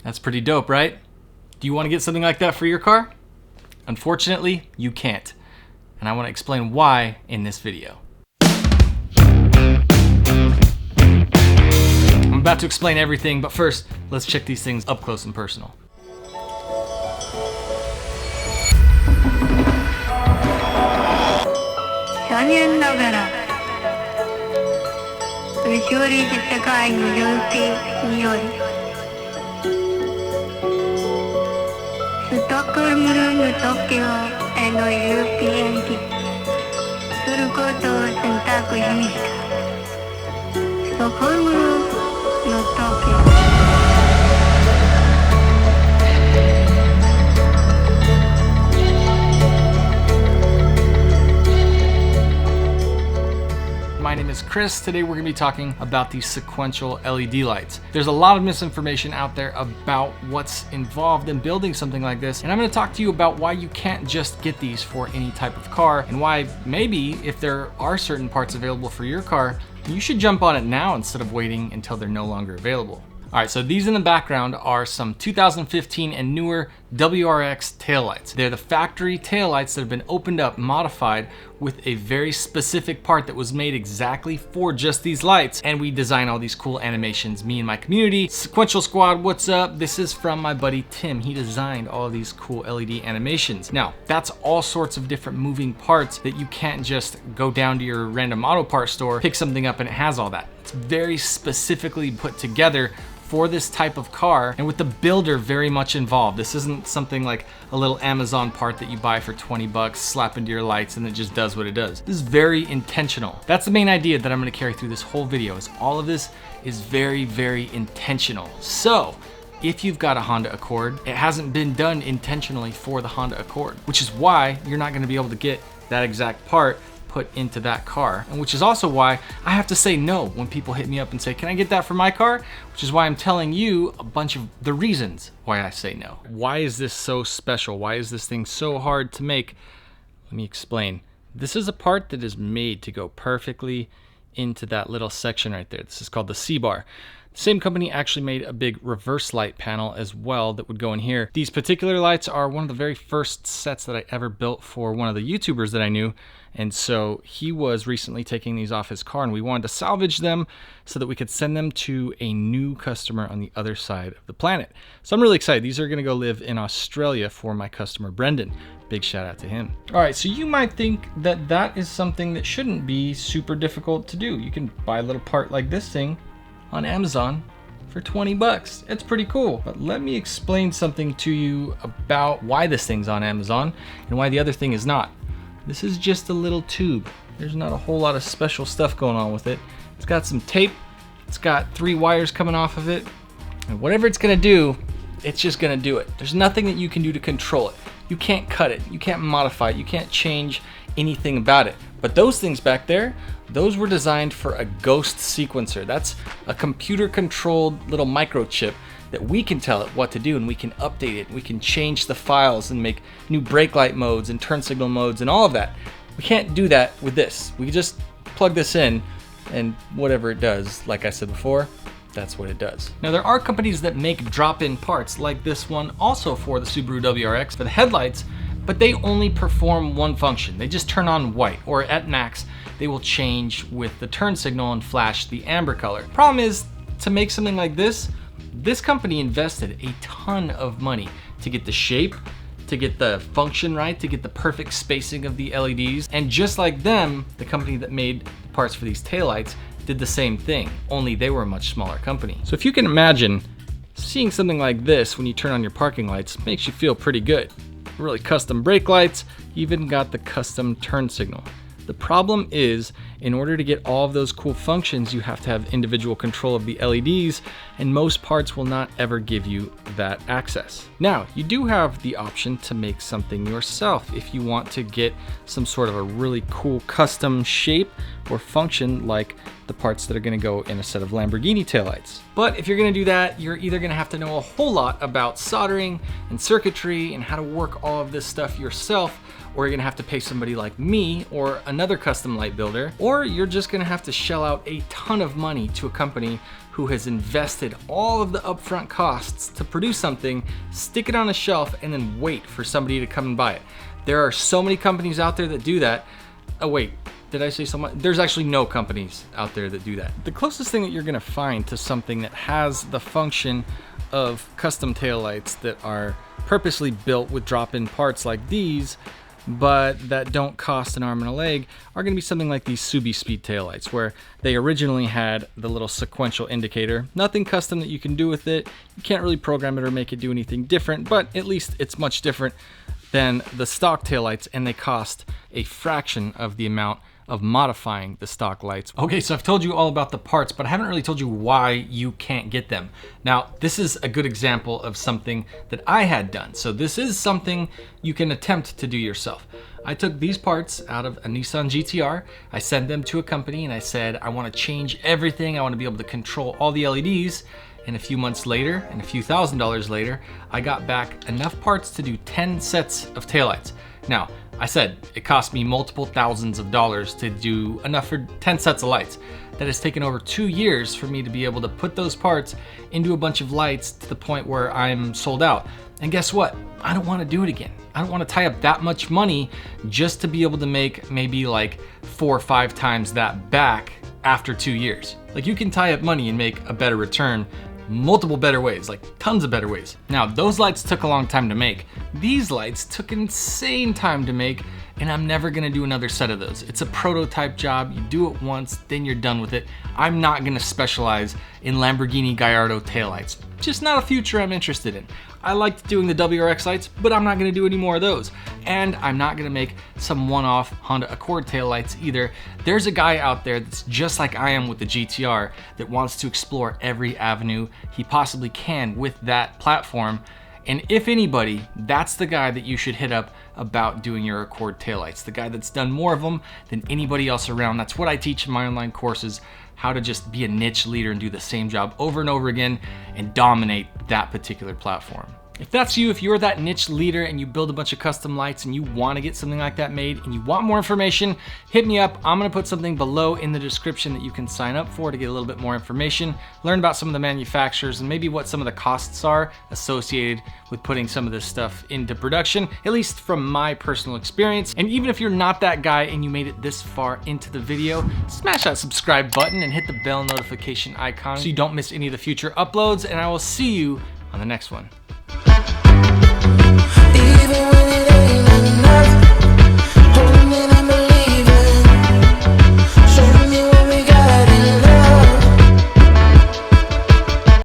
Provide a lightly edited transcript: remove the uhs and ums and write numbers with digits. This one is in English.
That's pretty dope, right? Do you want to get something like that for your car? Unfortunately, you can't. And I want to explain why in this video. I'm about to explain everything, but first, let's check these things up close and personal. My name is Chris. Today we're going to be talking about these sequential LED lights. There's a lot of misinformation out there about what's involved in building something like this, and I'm going to talk to you about why you can't just get these for any type of car, and why maybe if there are certain parts available for your car, you should jump on it now instead of waiting until they're no longer available. All right, so these in the background are some 2015 and newer WRX taillights. They're the factory taillights that have been opened up, modified with a very specific part that was made exactly for just these lights. And we design all these cool animations, me and my community. Sequential Squad, what's up? This is from my buddy Tim. He designed all of these cool LED animations. Now, that's all sorts of different moving parts that you can't just go down to your random auto parts store, pick something up and it has all that. It's very specifically put together for this type of car, and with the builder very much involved. This isn't something like a little Amazon part that you buy for 20 bucks, slap into your lights, and it just does what it does. This is very intentional. That's the main idea that I'm gonna carry through this whole video, is all of this is very, very intentional. So, if you've got a Honda Accord, it hasn't been done intentionally for the Honda Accord, which is why you're not gonna be able to get that exact part put into that car, and which is also why I have to say no when people hit me up and say, can I get that for my car? Which is why I'm telling you a bunch of the reasons why I say no. Why is this so special? Why is this thing so hard to make? Let me explain. This is a part that is made to go perfectly into that little section right there. This is called the C-bar. The same company actually made a big reverse light panel as well that would go in here. These particular lights are one of the very first sets that I ever built for one of the YouTubers that I knew. And so he was recently taking these off his car, and we wanted to salvage them so that we could send them to a new customer on the other side of the planet. So I'm really excited. These are gonna go live in Australia for my customer, Brendan. Big shout out to him. All right, so you might think that that is something that shouldn't be super difficult to do. You can buy a little part like this thing on Amazon for 20 bucks. It's pretty cool. But let me explain something to you about why this thing's on Amazon and why the other thing is not. This is just a little tube. There's not a whole lot of special stuff going on with it. It's got some tape. It's got 3 wires coming off of it. And whatever it's gonna do, it's just gonna do it. There's nothing that you can do to control it. You can't cut it. You can't modify it. You can't change anything about it. But those things back there, those were designed for a ghost sequencer. That's a computer controlled little microchip that we can tell it what to do, and we can update it. We can change the files and make new brake light modes and turn signal modes and all of that. We can't do that with this. We just plug this in and whatever it does, like I said before, that's what it does. Now there are companies that make drop-in parts like this one also for the Subaru WRX for the headlights, but they only perform one function. They just turn on white, or at max, they will change with the turn signal and flash the amber color. Problem is, to make something like this company invested a ton of money to get the shape, to get the function right, to get the perfect spacing of the LEDs. And just like them, the company that made parts for these taillights did the same thing, only they were a much smaller company. So if you can imagine, seeing something like this when you turn on your parking lights makes you feel pretty good. Really custom brake lights, even got the custom turn signal. The problem is, in order to get all of those cool functions, you have to have individual control of the LEDs, and most parts will not ever give you that access. Now, you do have the option to make something yourself if you want to get some sort of a really cool custom shape or function like the the parts that are gonna go in a set of Lamborghini taillights. But if you're gonna do that, you're either gonna have to know a whole lot about soldering and circuitry and how to work all of this stuff yourself, or you're gonna have to pay somebody like me or another custom light builder, or you're just gonna have to shell out a ton of money to a company who has invested all of the upfront costs to produce something, stick it on a shelf, and then wait for somebody to come and buy it. There are so many companies out there that do that. Oh wait, did I say so much? There's actually no companies out there that do that. The closest thing that you're gonna find to something that has the function of custom taillights that are purposely built with drop-in parts like these, but that don't cost an arm and a leg, are gonna be something like these Subi Speed taillights, where they originally had the little sequential indicator. Nothing custom that you can do with it. You can't really program it or make it do anything different, but at least it's much different than the stock taillights, and they cost a fraction of the amount of modifying the stock lights. Okay, so I've told you all about the parts, but I haven't really told you why you can't get them. Now, this is a good example of something that I had done. So this is something you can attempt to do yourself. I took these parts out of a Nissan GTR, I sent them to a company, and I said, I wanna change everything, I wanna be able to control all the LEDs, and a few months later, and a few $1,000s later, I got back enough parts to do 10 sets of taillights. Now, I said it cost me multiple thousands of dollars to do enough for 10 sets of lights. That has taken over 2 years for me to be able to put those parts into a bunch of lights to the point where I'm sold out. And guess what? I don't want to do it again. I don't want to tie up that much money just to be able to make maybe like 4 or 5 times that back after 2 years. Like, you can tie up money and make a better return multiple better ways, like tons of better ways. Now, those lights took a long time to make. These lights took insane time to make, and I'm never gonna do another set of those. It's a prototype job. You do it once, then you're done with it. I'm not gonna specialize in Lamborghini Gallardo taillights. Just not a future I'm interested in. I liked doing the WRX lights, but I'm not gonna do any more of those. And I'm not gonna make some one-off Honda Accord taillights either. There's a guy out there that's just like I am with the GTR that wants to explore every avenue he possibly can with that platform. And if anybody, that's the guy that you should hit up about doing your Accord taillights. The guy that's done more of them than anybody else around. That's what I teach in my online courses, how to just be a niche leader and do the same job over and over again and dominate that particular platform. If that's you, if you're that niche leader and you build a bunch of custom lights and you want to get something like that made and you want more information, hit me up. I'm gonna put something below in the description that you can sign up for to get a little bit more information, learn about some of the manufacturers and maybe what some of the costs are associated with putting some of this stuff into production, at least from my personal experience. And even if you're not that guy and you made it this far into the video, smash that subscribe button and hit the bell notification icon so you don't miss any of the future uploads, and I will see you on the next one. Even when it ain't